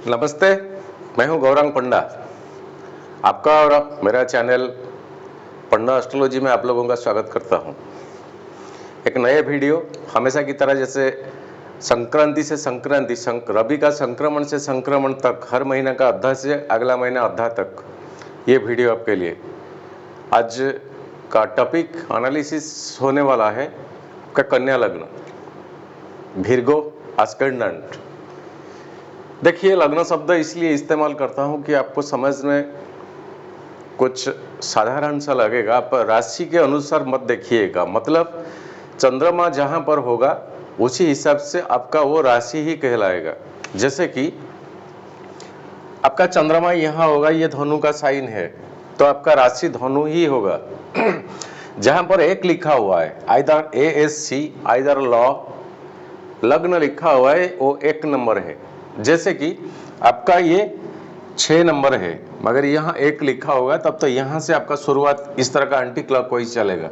नमस्ते, मैं हूं गौरांग पंडा। आपका और मेरा चैनल पंडा एस्ट्रोलॉजी में आप लोगों का स्वागत करता हूं। एक नए वीडियो हमेशा की तरह, जैसे संक्रांति से संक्रांति, रवि का संक्रमण से संक्रमण तक, हर महीने का अद्धा से अगला महीना अद्धा तक ये वीडियो आपके लिए। आज का टॉपिक एनालिसिस होने वाला है आपका कन्या लग्न, भीर्गो आस्केंडेंट। देखिए, लग्न शब्द इसलिए इस्तेमाल करता हूं कि आपको समझ में कुछ साधारण सा लगेगा। आप राशि के अनुसार मत देखिएगा, मतलब चंद्रमा जहां पर होगा उसी हिसाब से आपका वो राशि ही कहलाएगा। जैसे कि आपका चंद्रमा यहाँ होगा, ये धनु का साइन है, तो आपका राशि धनु ही होगा। जहां पर एक लिखा हुआ है, आइदर ASC, आइदर लॉ, लग्न लिखा हुआ है, वो 1 नंबर है। जैसे कि आपका ये 6 नंबर है, मगर यहाँ 1 लिखा होगा, तब तो यहाँ से आपका शुरुआत इस तरह का एंटी क्लॉकवाइज चलेगा।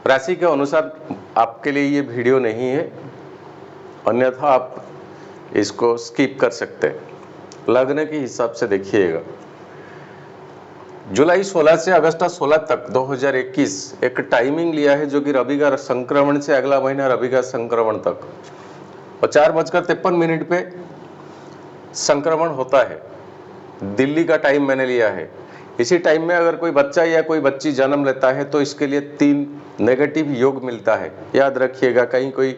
राशि के अनुसार आपके लिए ये वीडियो नहीं है, अन्यथा आप इसको स्किप कर सकते हैं। लग्न के हिसाब से देखिएगा। जुलाई 16 से अगस्त 16 तक 2021 एक टाइमिंग लिया है, जो कि रवि का संक्रमण से अगला महीना रवि का संक्रमण तक, और 4:53 पे संक्रमण होता है। दिल्ली का टाइम मैंने लिया है। इसी टाइम में अगर कोई बच्चा या कोई बच्ची जन्म लेता है तो इसके लिए 3 नेगेटिव योग मिलता है। याद रखिएगा, कहीं कोई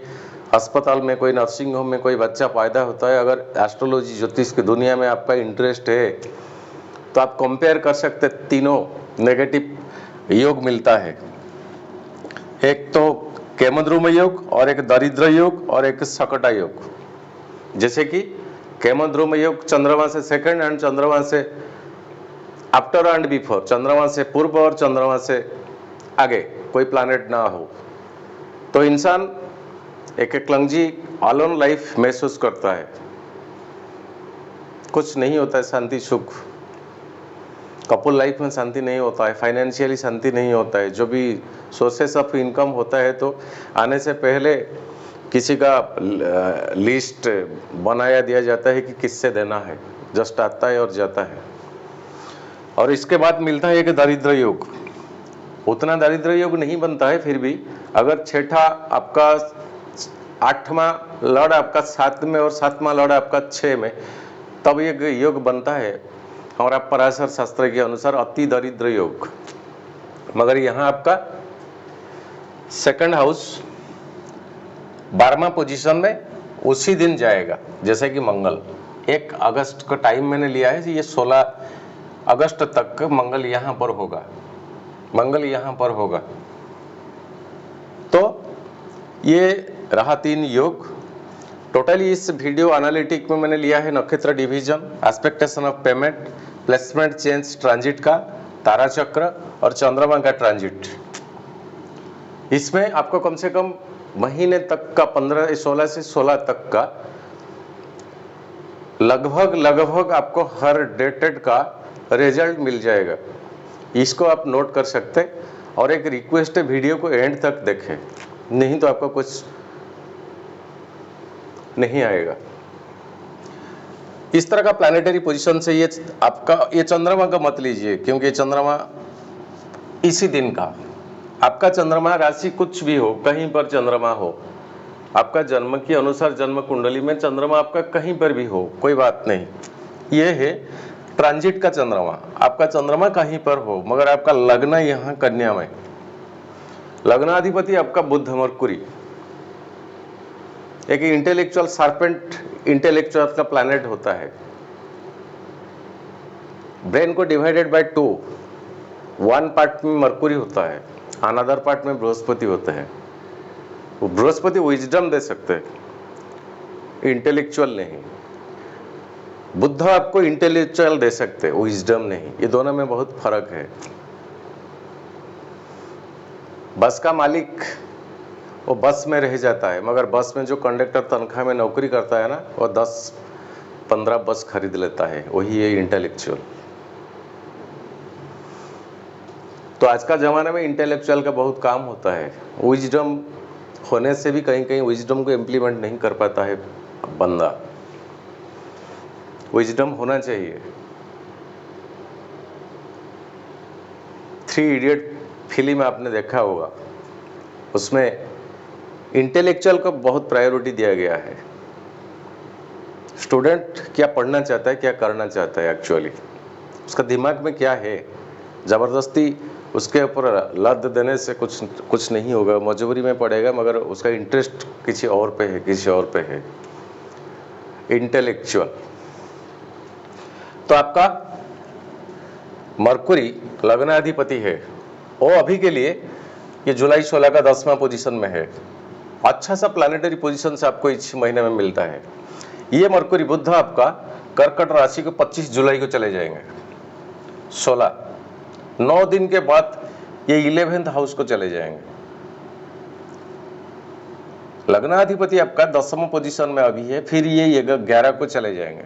अस्पताल में, कोई नर्सिंग होम में कोई बच्चा पैदा होता है, अगर एस्ट्रोलॉजी ज्योतिष की दुनिया में आपका इंटरेस्ट है तो आप कंपेयर कर सकते, तीनों नेगेटिव योग मिलता है। एक तो केमद्रुम योग, और एक दरिद्र योग, और एक सकटा योग। जैसे कि केमद्रुम योग चंद्रमा से सेकंड एंड चंद्रमा से आफ्टर एंड बिफोर, चंद्रमा से पूर्व और चंद्रमा से आगे कोई प्लैनेट ना हो, तो इंसान एक क्लंजी अलोन लाइफ महसूस करता है। कुछ नहीं होता है, शांति सुख, कपल लाइफ में शांति नहीं होता है, फाइनेंशियली शांति नहीं होता है। जो भी सोर्सेस ऑफ इनकम होता है, तो आने से पहले किसी का लिस्ट बनाया दिया जाता है कि किससे देना है, जस्ट आता है और जाता है। और इसके बाद मिलता है एक दरिद्र योग। उतना दरिद्र योग नहीं बनता है, फिर भी अगर छठा आपका 8वां लॉर्ड आपका 7 में और 7वां लॉर्ड आपका 6 में, तब ये योग बनता है। और आप पराशर शास्त्र के अनुसार अति दरिद्र योग। मगर यहाँ आपका सेकंड हाउस 12वां पोजीशन में उसी दिन जाएगा, जैसे कि मंगल। 1 अगस्त का टाइम मैंने लिया है, ये 16 अगस्त तक मंगल यहाँ पर होगा, मंगल यहाँ पर होगा। तो ये रहा 3 योग। टोटली इस वीडियो एनालिटिक में मैंने लिया है नक्षत्र division, expectation of payment, placement change transit का, तारा चक्र और चंद्रमा का ट्रांजिट। इसमें आपको कम से कम महीने तक का 16 से 16 तक का लगभग आपको हर डेटेड का रिजल्ट मिल जाएगा। इसको आप नोट कर सकते। और एक रिक्वेस्ट है, वीडियो को एंड तक देखें, नहीं तो आपको कुछ नहीं आएगा। इस तरह का प्लैनेटरी पोजीशन से ये आपका, ये चंद्रमा का मत लीजिए, क्योंकि चंद्रमा इसी दिन का, आपका चंद्रमा राशि कुछ भी हो, कहीं पर चंद्रमा हो, आपका जन्म के अनुसार जन्म कुंडली में चंद्रमा आपका कहीं पर भी हो, कोई बात नहीं। ये है ट्रांजिट का चंद्रमा। आपका चंद्रमा कहीं पर हो, मगर आपका लग्न यहाँ कन्या में, लग्नाधिपति आपका बुध मरकुरी, एक इंटेलेक्चुअल सर्पेंट, इंटेलेक्चुअल का प्लैनेट होता है। ब्रेन को डिवाइडेड बाय 2, 1 पार्ट में मरकुरी होता है, अनदर पार्ट में बृहस्पति होता है। वो बृहस्पति विजडम दे सकते हैं, इंटेलेक्चुअल नहीं। बुद्ध आपको इंटेलेक्चुअल दे सकते हैं, विजडम नहीं। ये दोनों में बहुत फर्क है। बस का मालिक वो बस में रह जाता है, मगर बस में जो कंडक्टर तनख्वाह में नौकरी करता है ना, वो 10-15 बस खरीद लेता है, वही है इंटेलेक्चुअल। तो आज का ज़माना में इंटेलेक्चुअल का बहुत काम होता है, विजडम होने से भी कहीं कहीं विजडम को इम्प्लीमेंट नहीं कर पाता है बंदा। विजडम होना चाहिए। 3 इडियट फिल्म आपने देखा होगा, उसमें इंटेलेक्चुअल को बहुत प्रायोरिटी दिया गया है। स्टूडेंट क्या पढ़ना चाहता है, क्या करना चाहता है, एक्चुअली उसका दिमाग में क्या है, ज़बरदस्ती उसके ऊपर लद देने से कुछ नहीं होगा, मजबूरी में पड़ेगा, मगर उसका इंटरेस्ट किसी और पे है, किसी और पे है। इंटेलेक्चुअल तो आपका मरकुरी लग्नाधिपति है, वो अभी के लिए ये जुलाई 16 का 10वां पोजीशन में है। अच्छा सा प्लानिटरी पोजीशन से आपको इस महीने में मिलता है। ये मरकुरी बुध आपका कर्कट राशि को 25 जुलाई को चले जाएंगे। 9 दिन के बाद ये 11th हाउस को चले जाएंगे। लग्नाधिपति आपका 10वां पोजीशन में अभी है, फिर ये 11 को चले जाएंगे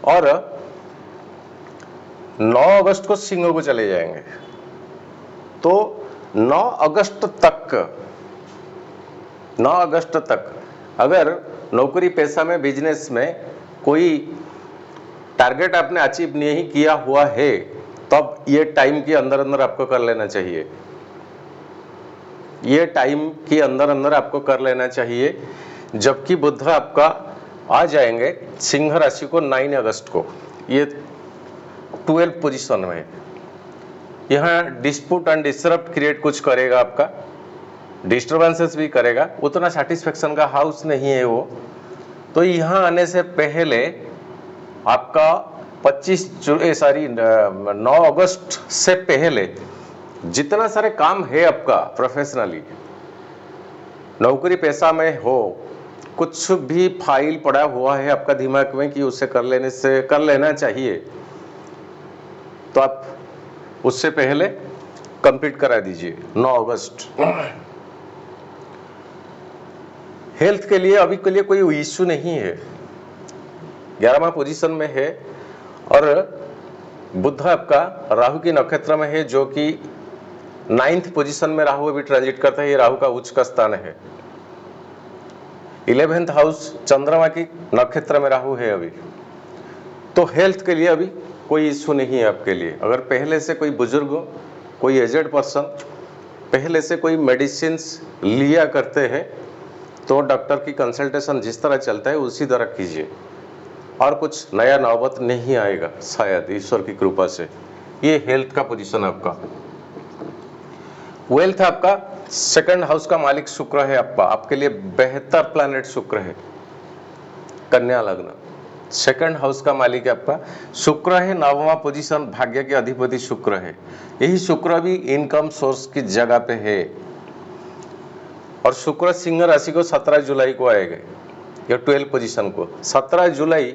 और 9 अगस्त को सिंह को चले जाएंगे। तो 9 अगस्त तक अगर नौकरी पेशा में, बिजनेस में कोई टारगेट आपने अचीव नहीं किया हुआ है, तब ये टाइम के अंदर अंदर आपको कर लेना चाहिए। ये टाइम के अंदर अंदर आपको कर लेना चाहिए। जबकि बुध आपका आ जाएंगे सिंह राशि को 9 अगस्त को, ये 12 पोजीशन में। यहाँ डिस्प्यूट एंड डिसरप्ट क्रिएट कुछ करेगा, आपका डिस्टर्बेंसेस भी करेगा, उतना सेटिस्फेक्शन का हाउस नहीं है वो। तो यहाँ आने से पहले आपका 9 अगस्त से पहले जितना सारे काम है आपका प्रोफेशनली, नौकरी पेशा में हो, कुछ भी फाइल पड़ा हुआ है आपका दिमाग में कि उसे कर लेना चाहिए, तो आप उससे पहले कंप्लीट करा दीजिए 9 अगस्त। हेल्थ के लिए अभी के लिए कोई इश्यू नहीं है, 11वां पोजीशन में है और बुध आपका राहु की नक्षत्र में है, जो कि 9th पोजीशन में राहु अभी ट्रांजिट करता है। ये राहु का उच्च का स्थान है। 11th हाउस चंद्रमा की नक्षत्र में राहु है अभी। तो हेल्थ के लिए अभी कोई इश्यू नहीं है आपके लिए। अगर पहले से कोई बुजुर्ग, कोई एजेड पर्सन पहले से कोई मेडिसिन लिया करते हैं, तो डॉक्टर की कंसल्टेशन जिस तरह चलता है उसी तरह कीजिए, और कुछ नया नौबत नहीं आएगा शायद, ईश्वर की कृपा से। ये हेल्थ का पोजीशन आपका। वेल्थ आपका 2nd हाउस का मालिक शुक्र है आपके लिए बेहतर प्लैनेट शुक्र है। कन्या लग्न 2nd हाउस का मालिक है आपका शुक्र है। 9वां पोजीशन भाग्य के अधिपति शुक्र है। यही शुक्र भी इनकम सोर्स की जगह पे है। और शुक्र सिंह राशि को 17 जुलाई को आएगा, या 12 पोजीशन को 17 जुलाई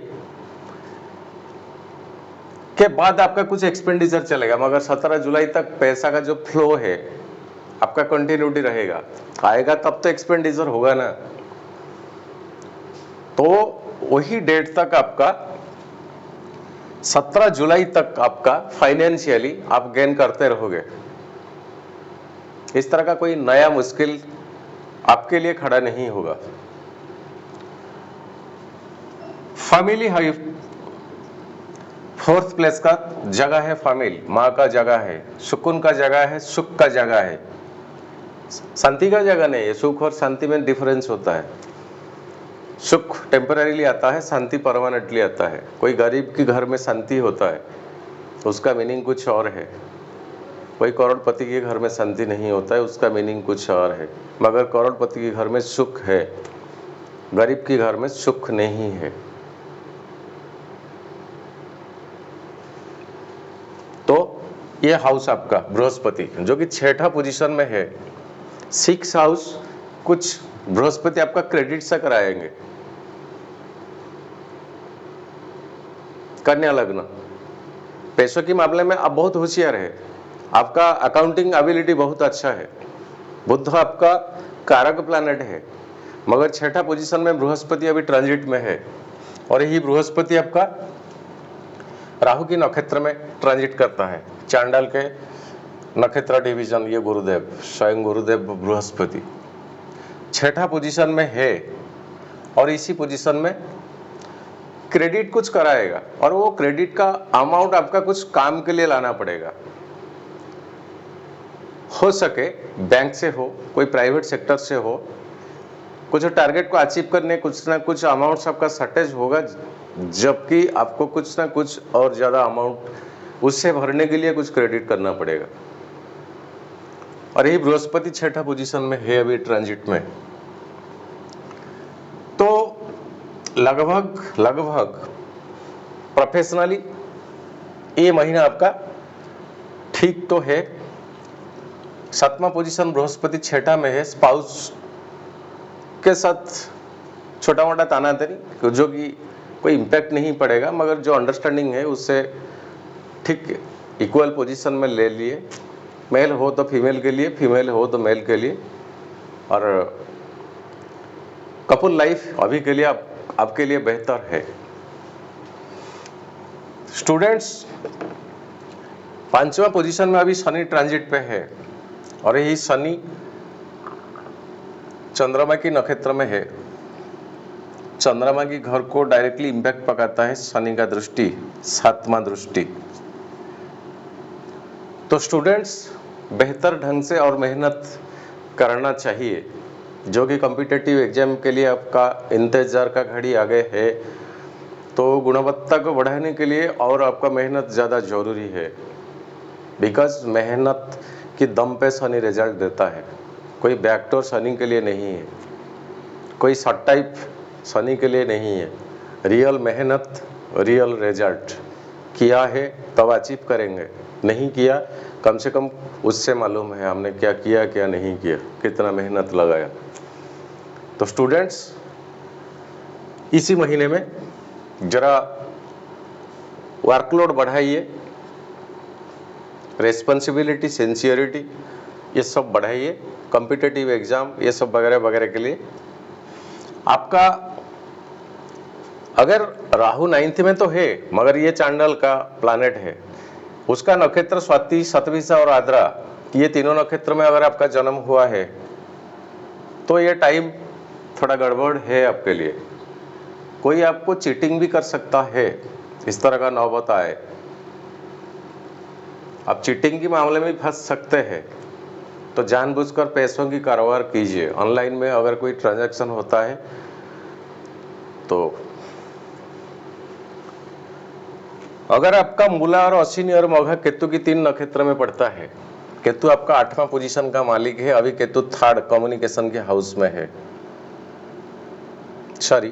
के बाद आपका कुछ एक्सपेंडिचर चलेगा, मगर 17 जुलाई तक पैसा का जो फ्लो है आपका कंटिन्यूटी रहेगा। आएगा तब तो एक्सपेंडिचर होगा ना। तो वही डेट तक आपका 17 जुलाई तक आपका फाइनेंशियली आप गेन करते रहोगे। इस तरह का कोई नया मुश्किल आपके लिए खड़ा नहीं होगा। फैमिली हाई 4th प्लेस का जगह है, फैमिली माँ का जगह है, सुकून का जगह है, सुख का जगह है, शांति का जगह नहीं है। सुख और शांति में डिफरेंस होता है। सुख टेम्पररीली आता है, शांति परमानेंटली आता है। कोई गरीब के घर में शांति होता है, उसका मीनिंग कुछ और है। कोई करोड़पति के घर में शांति नहीं होता है, उसका मीनिंग कुछ और है। मगर करोड़पति के घर में सुख है, गरीब के घर में सुख नहीं है। तो ये हाउस आपका बृहस्पति, जो कि 6ठा पोजीशन में है। 6th हाउस कुछ बृहस्पति आपका क्रेडिट से कराएंगे। कन्या लग्न पैसों के मामले में आप बहुत होशियार है, आपका अकाउंटिंग एबिलिटी बहुत अच्छा है। बुध आपका कारक प्लैनेट है, मगर 6ठा पोजीशन में बृहस्पति अभी ट्रांजिट में है। और यही बृहस्पति आपका राहु की नक्षत्र में ट्रांजिट करता है, चांडाल के नक्षत्र डिवीजन, ये गुरुदेव, स्वयं गुरुदेव बृहस्पति छठा पोजीशन में है और इसी पोजीशन में क्रेडिट कुछ कराएगा और वो क्रेडिट का अमाउंट आपका कुछ काम के लिए लाना पड़ेगा। हो सके बैंक से हो, कोई प्राइवेट सेक्टर से हो, कुछ टारगेट को अचीव करने कुछ ना कुछ अमाउंट आपका शॉर्टेज होगा, जबकि आपको कुछ ना कुछ और ज्यादा अमाउंट उससे भरने के लिए कुछ क्रेडिट करना पड़ेगा। और यही बृहस्पति छठा पोजीशन में है अभी ट्रांजिट में, तो लगभग प्रोफेशनली ये महीना आपका ठीक तो है। सातवां पोजीशन बृहस्पति छठा में है, स्पाउस के साथ छोटा मोटा तानातनी जो कि कोई इम्पैक्ट नहीं पड़ेगा, मगर जो अंडरस्टैंडिंग है उससे ठीक इक्वल पोजीशन में ले लिए, मेल हो तो फीमेल के लिए, फीमेल हो तो मेल के लिए। और कपल लाइफ अभी के लिए आपके लिए बेहतर है। स्टूडेंट्स, पांचवा पोजीशन में अभी शनि ट्रांजिट पे है और यही शनि चंद्रमा की नक्षत्र में है। चंद्रमा की घर को डायरेक्टली इंपैक्ट पकाता है शनि का दृष्टि, सातवां दृष्टि। तो स्टूडेंट्स बेहतर ढंग से और मेहनत करना चाहिए, जो कि कॉम्पिटिटिव एग्जाम के लिए आपका इंतजार का घड़ी आ गए है, तो गुणवत्ता को बढ़ाने के लिए और आपका मेहनत ज़्यादा जरूरी है। बिकॉज मेहनत की दम पे शनि रिजल्ट देता है, कोई बैकडोर शनि के लिए नहीं है, कोई शॉर्ट टाइप शनि के लिए नहीं है। रियल मेहनत, रियल रिजल्ट किया है तब अचीव करेंगे, नहीं किया कम से कम उससे मालूम है हमने क्या किया क्या नहीं किया, कितना मेहनत लगाया। तो स्टूडेंट्स इसी महीने में जरा वर्कलोड बढ़ाइए, रेस्पॉन्सिबिलिटी, सिंसियरिटी ये सब बढ़ाइए, कॉम्पिटिटिव एग्जाम ये सब वगैरह वगैरह के लिए। आपका अगर राहु 9th में तो है, मगर ये चांडाल का प्लैनेट है, उसका नक्षत्र स्वाति, शतभिषा और आद्रा, ये तीनों नक्षत्र में अगर आपका जन्म हुआ है तो ये टाइम थोड़ा गड़बड़ है आपके लिए। कोई आपको चीटिंग भी कर सकता है, इस तरह का नौबत आए, आप चीटिंग के मामले में फंस सकते हैं। तो जानबूझकर पैसों की कारोबार कीजिए। ऑनलाइन में अगर कोई ट्रांजैक्शन होता है तो अगर आपका मूला और अश्विनी और मघा केतु की 3 नक्षत्र में पड़ता है, केतु आपका 8वां पोजीशन का मालिक है, अभी केतु 3rd कम्युनिकेशन के हाउस में है। सॉरी,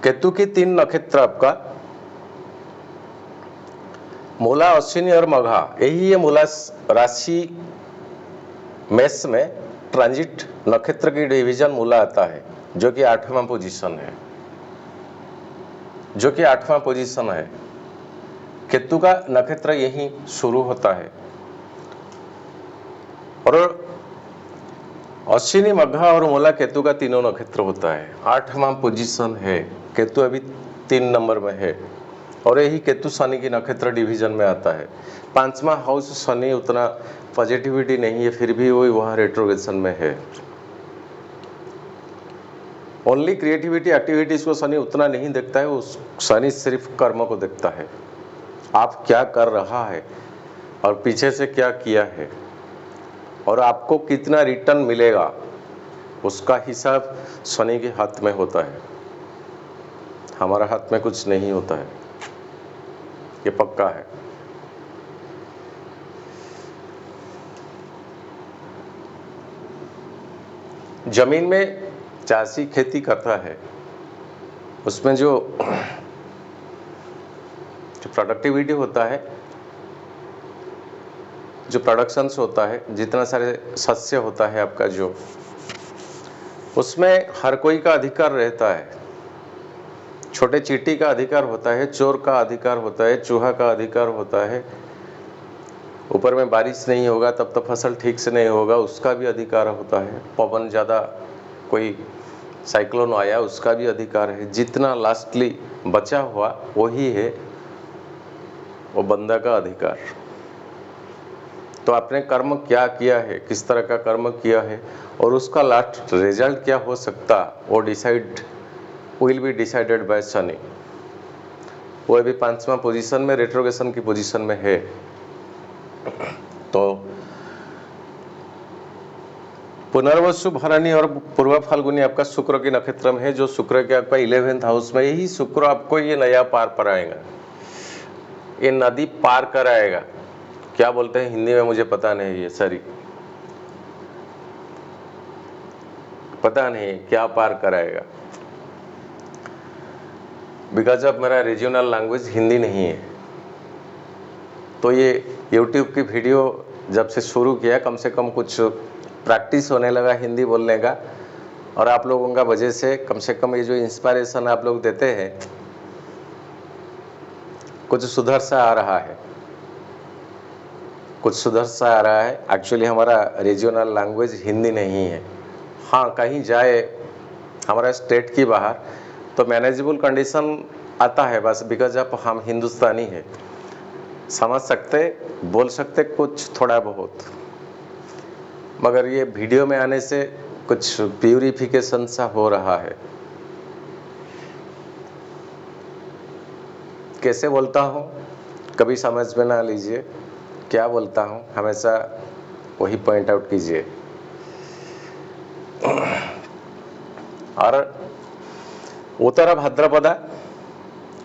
केतु की 3 नक्षत्र आपका मूला, अश्विनी और मघा, यही है मूला राशि मेष में ट्रांजिट नक्षत्र की डिवीजन मूला आता है, जो कि 8वां पोजीशन है, जो कि 8वां पोजीशन है। केतु का नक्षत्र यही शुरू होता है और अश्विनी, मघा और मूला केतु का तीनों नक्षत्र होता है। 8वां पोजीशन है, केतु अभी 3 नंबर में है और यही केतु शनि की नक्षत्र डिवीजन में आता है। 5वां हाउस शनि उतना पॉजिटिविटी नहीं है, फिर भी वो वहां रेट्रोग्रेशन में है। ओनली क्रिएटिविटी एक्टिविटीज को शनि उतना नहीं देखता है, उस शनि सिर्फ कर्म को देखता है, आप क्या कर रहा है और पीछे से क्या किया है और आपको कितना रिटर्न मिलेगा, उसका हिसाब शनि के हाथ में होता है। हमारा हाथ में कुछ नहीं होता है, ये पक्का है। जमीन में चासी खेती करता है, उसमें जो प्रोडक्टिविटी होता है, जो प्रोडक्शंस होता है, जितना सारे सस्य होता है आपका, जो उसमें हर कोई का अधिकार रहता है। छोटे चींटी का अधिकार होता है, चोर का अधिकार होता है, चूहा का अधिकार होता है, ऊपर में बारिश नहीं होगा तब तो फसल ठीक से नहीं होगा, उसका भी अधिकार होता है। पवन ज़्यादा कोई साइक्लोन आया, उसका भी अधिकार है। जितना लास्टली बचा हुआ वही है वो बंदा का अधिकार। तो आपने कर्म क्या किया है, किस तरह का कर्म किया है और उसका लास्ट रिजल्ट क्या हो सकता, वो will be decided by Shani. वो अभी 5वां पोजीशन में, रेट्रोग्रेशन की पोजीशन में है। तो पुनर्वसु, भरणी और पूर्व फाल्गुनी आपका शुक्र के नक्षत्र में है, जो शुक्र के आपका 11th हाउस में, यही शुक्र आपको ये नया पार कराएगा, ये नदी पार कराएगा। क्या बोलते हैं हिंदी में मुझे पता नहीं है, सॉरी, पता नहीं क्या पार कराएगा, बिकॉज ऑफ मेरा रीजनल लैंग्वेज हिंदी नहीं है। तो ये YouTube की वीडियो जब से शुरू किया, कम से कम कुछ प्रैक्टिस होने लगा हिंदी बोलने का, और आप लोगों का वजह से कम ये जो इंस्पिरेशन आप लोग देते हैं, कुछ सुधर सा आ रहा है, कुछ सुधर सा आ रहा है। एक्चुअली हमारा रीजनल लैंग्वेज हिंदी नहीं है। हाँ, कहीं जाए हमारा स्टेट की बाहर तो मैनेजेबल कंडीशन आता है बस, बिकॉज ऑफ हम हिंदुस्तानी है, समझ सकते, बोल सकते कुछ थोड़ा बहुत, मगर ये वीडियो में आने से कुछ प्यूरिफिकेशन सा हो रहा है। कैसे बोलता हूँ कभी समझ में ना लीजिए, क्या बोलता हूँ हमेशा वही पॉइंट आउट कीजिए। और उत्तरा भाद्रपदा,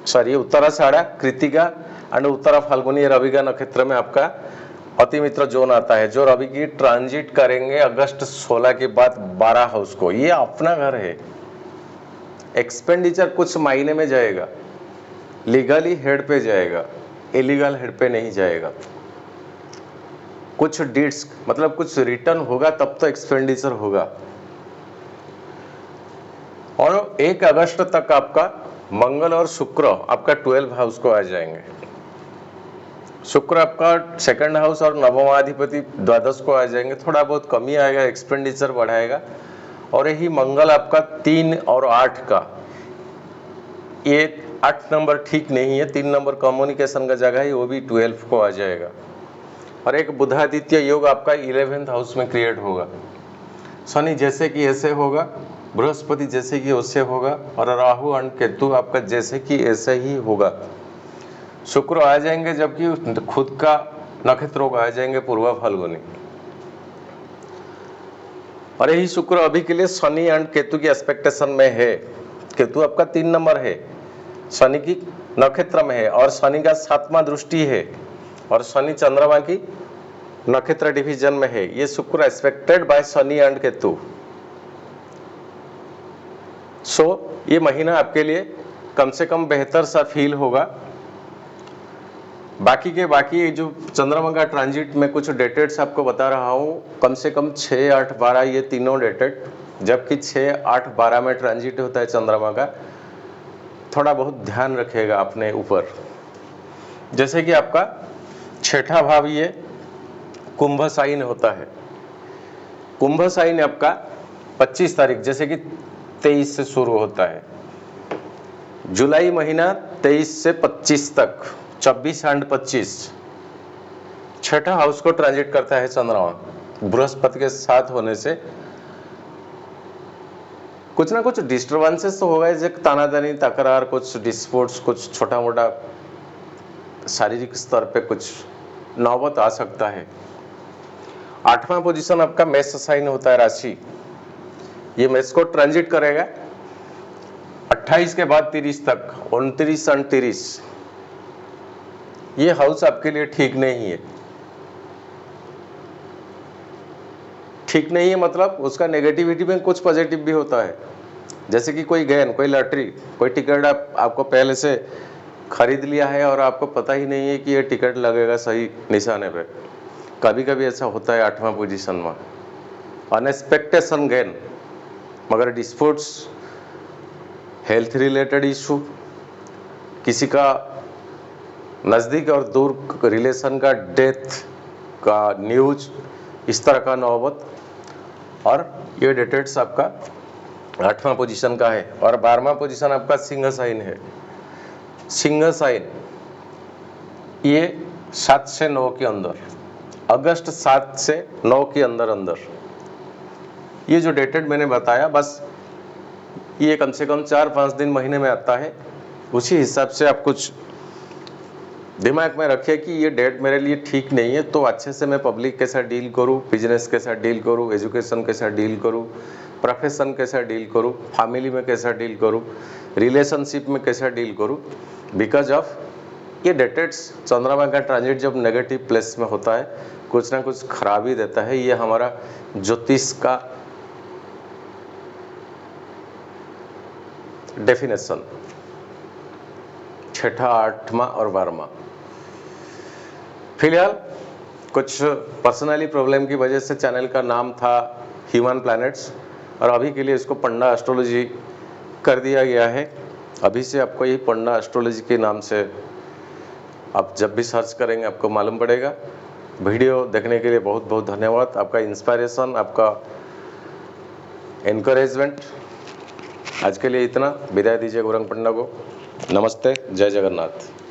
सॉरी उत्तराषाढ़ा, कृतिका और उत्तरा फाल्गुनी रवि का नक्षत्र में आपका अति मित्र जोन आता है, जो रवि की ट्रांजिट करेंगे अगस्त 16 के बाद 12 हाउस को। ये अपना घर है, एक्सपेंडिचर कुछ महीने में जाएगा, लीगली हेड पे जाएगा, इलीगल हेड पे नहीं जाएगा। कुछ डीड्स मतलब कुछ रिटर्न होगा तब तो एक्सपेंडिचर होगा। और 1 अगस्त तक आपका मंगल और शुक्र आपका 12 हाउस को आ जाएंगे। शुक्र आपका सेकंड हाउस और नवमाधिपति द्वादश को आ जाएंगे, थोड़ा बहुत कमी आएगा, एक्सपेंडिचर बढ़ाएगा। और यही मंगल आपका 3 और 8 का, ये 8 नंबर ठीक नहीं है, 3 नंबर कम्युनिकेशन का जगह है, वो भी 12 को आ जाएगा। और एक बुधादित्य योग आपका 11th हाउस में क्रिएट होगा। शनि जैसे कि ऐसे होगा, बृहस्पति जैसे कि वैसे होगा, और राहु और केतु आपका जैसे कि ऐसे ही होगा। शुक्र आ जाएंगे जबकि खुद का नक्षत्रों को आ जाएंगे पूर्व फाल्गुनी। और यही शुक्र अभी के लिए शनि एंड केतु की एक्सपेक्टेशन में है। केतु आपका 3 नंबर है, शनि की नक्षत्र में है, और शनि का 7वां दृष्टि है, और शनि चंद्रमा की नक्षत्र डिवीजन में है। ये शुक्र एक्सपेक्टेड बाय शनि एंड केतु। सो ये महीना आपके लिए कम से कम बेहतर सा फील होगा। बाकी जो चंद्रमा का ट्रांजिट में कुछ डेटेड्स आपको बता रहा हूँ, कम से कम 6, 8, 12 ये तीनों डेटेड, जबकि 6, 8, 12 में ट्रांजिट होता है चंद्रमा का, थोड़ा बहुत ध्यान रखिएगा अपने ऊपर। जैसे कि आपका 6ठा भाव ये कुंभ साइन होता है। कुंभ साइन आपका 25 तारीख जैसे कि 23 से शुरू होता है, जुलाई महीना 23 से 25 तक, 24 एंड 25 छठा हाउस को ट्रांजिट करता है चंद्रमा। बृहस्पति के साथ होने से कुछ ना कुछ डिस्टर्बेंसेस तो होगा, जैसे तानातानी, तकरार, कुछ डिस्प्यूट्स, कुछ छोटा मोटा शारीरिक स्तर पे कुछ नौबत आ सकता है। 8वां पोजीशन आपका मेष साइन होता है राशि, ये मेष को ट्रांजिट करेगा 28 के बाद 30 तक, 29 और 30। ये हाउस आपके लिए ठीक नहीं है। ठीक नहीं है मतलब उसका नेगेटिविटी में कुछ पॉजिटिव भी होता है, जैसे कि कोई गेन, कोई लॉटरी, कोई टिकट आपको पहले से खरीद लिया है और आपको पता ही नहीं है कि ये टिकट लगेगा सही निशाने पे। कभी कभी ऐसा होता है 8वां पोजीशन में, अनएक्सपेक्टेशन गेन। मगर डिस्प्यूट्स, हेल्थ रिलेटेड इशू, किसी का नज़दीक और दूर रिलेशन का डेथ का न्यूज, इस तरह का नौबत। और ये डेटेड्स आपका 8वां पोजीशन का है। और 12वां पोजीशन आपका सिंह साइन है। सिंह साइन ये 7 से 9 के अंदर, अगस्त 7 से 9 के अंदर अंदर ये जो डेटेड मैंने बताया, बस ये कम से कम 4-5 दिन महीने में आता है। उसी हिसाब से आप कुछ दिमाग में रखिए कि ये डेट मेरे लिए ठीक नहीं है, तो अच्छे से मैं पब्लिक के साथ डील करूँ, बिजनेस के साथ डील करूँ, एजुकेशन के साथ डील करूँ, प्रोफेशन के साथ डील करूँ, फैमिली में कैसा डील करूँ, रिलेशनशिप में कैसा डील करूँ। बिकॉज ऑफ ये डेटेड्स चंद्रमा का ट्रांजिट जब नेगेटिव प्लेस में होता है, कुछ ना कुछ खराबी देता है। ये हमारा ज्योतिष का डेफिनेशन, 6ठा, 8वां और 12वां। फिलहाल कुछ पर्सनली प्रॉब्लम की वजह से चैनल का नाम था ह्यूमन प्लैनेट्स, और अभी के लिए इसको पंडा एस्ट्रोलॉजी कर दिया गया है। अभी से आपको ये पंडा एस्ट्रोलॉजी के नाम से आप जब भी सर्च करेंगे आपको मालूम पड़ेगा। वीडियो देखने के लिए बहुत बहुत धन्यवाद। आपका इंस्पायरेशन, आपका एनकरेजमेंट। आज के लिए इतना, विदाई दीजिए गौरंग पंडा को। नमस्ते, जय जगन्नाथ।